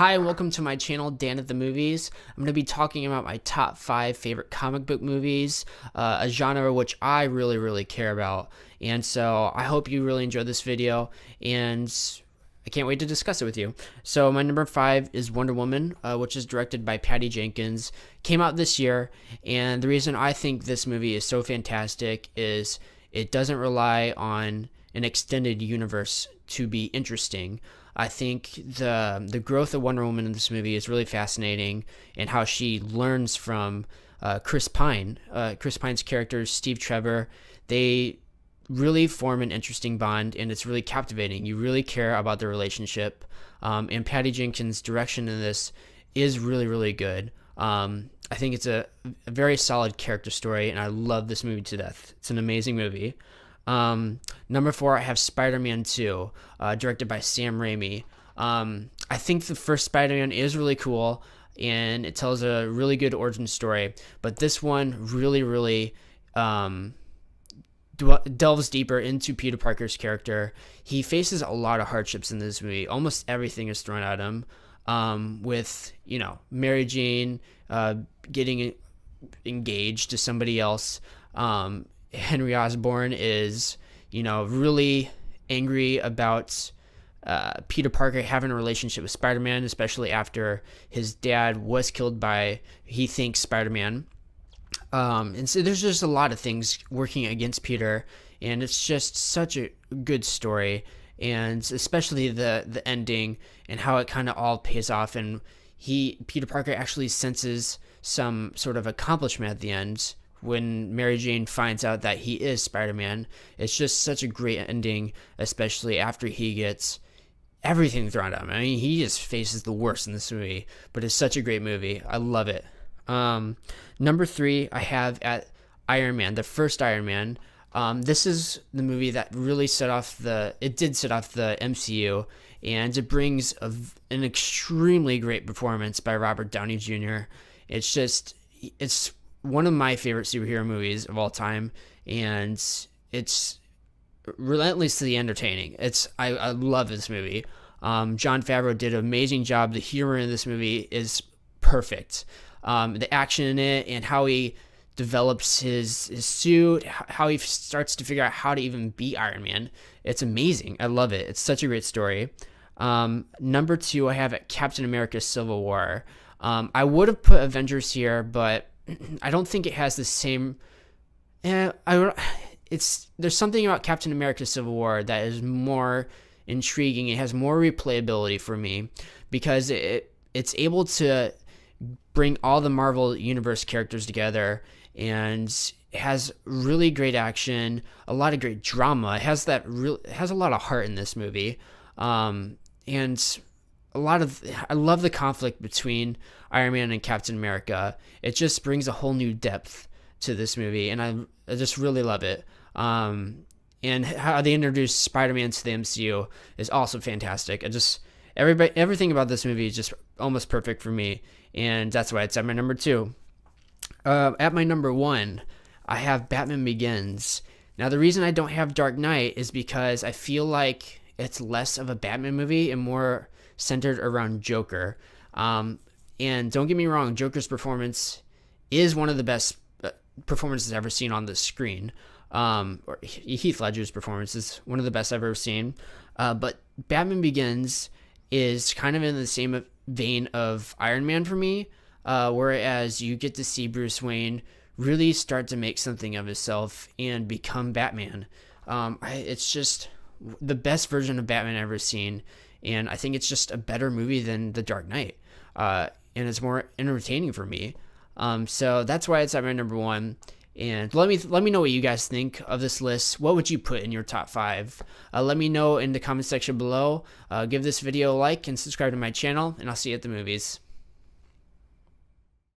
Hi, welcome to my channel, Dan at the Movies. I'm going to be talking about my top 5 favorite comic book movies, a genre which I really care about. And so I hope you really enjoyed this video, and I can't wait to discuss it with you. So my number 5 is Wonder Woman, which is directed by Patty Jenkins. Came out this year, and the reason I think this movie is so fantastic is it doesn't rely on an extended universe to be interesting. I think the growth of Wonder Woman in this movie is really fascinating, and how she learns from Chris Pine. Chris Pine's character, Steve Trevor, they really form an interesting bond, and it's really captivating. You really care about their relationship, and Patty Jenkins' direction in this is really good. I think it's a very solid character story, and I love this movie to death. It's an amazing movie. Number 4, I have Spider-Man 2, directed by Sam Raimi. I think the first Spider-Man is really cool, and it tells a really good origin story, but this one really delves deeper into Peter Parker's character. He faces a lot of hardships in this movie. Almost everything is thrown at him, with, Mary Jane getting engaged to somebody else. Henry Osborn is, really angry about Peter Parker having a relationship with Spider-Man, especially after his dad was killed by, he thinks, Spider-Man. And so there's just a lot of things working against Peter, and it's just such a good story, and especially the ending and how it kind of all pays off, and Peter Parker actually senses some sort of accomplishment at the end when Mary Jane finds out that he is Spider-Man. It's just such a great ending, especially after he gets everything thrown at him. I mean, he just faces the worst in this movie, but it's such a great movie. I love it. Number 3, I have at Iron Man, the first Iron Man. This is the movie that really set off the MCU, and it brings an extremely great performance by Robert Downey Jr. It's one of my favorite superhero movies of all time, and it's relentlessly entertaining. I love this movie. Jon Favreau did an amazing job. The humor in this movie is perfect. The action in it, and how he develops his suit, how he starts to figure out how to even be Iron Man. It's amazing. I love it. It's such a great story. Number 2, I have Captain America Civil War. I would have put Avengers here, but I don't think it has the same. There's something about Captain America Civil War that is more intriguing. It has more replayability for me, because it's able to bring all the Marvel Universe characters together, and it has really great action, a lot of great drama. It has a lot of heart in this movie, and I love the conflict between Iron Man and Captain America. It just brings a whole new depth to this movie, and I just really love it. And how they introduce Spider-Man to the MCU is also fantastic. Everything about this movie is just almost perfect for me, and that's why it's at my number 2. At my number 1, I have Batman Begins. Now, the reason I don't have Dark Knight is because I feel like it's less of a Batman movie and more centered around Joker. And don't get me wrong, Joker's performance is one of the best performances I've ever seen on the screen. Or Heath Ledger's performance is one of the best I've ever seen. But Batman Begins is kind of in the same vein of Iron Man for me, whereas you get to see Bruce Wayne really start to make something of himself and become Batman. It's just the best version of Batman I've ever seen, and I think it's just a better movie than The Dark Knight, and it's more entertaining for me. So that's why it's at my number 1. And let me know what you guys think of this list. What would you put in your top 5? Let me know in the comment section below. Give this video a like and subscribe to my channel, and I'll see you at the movies.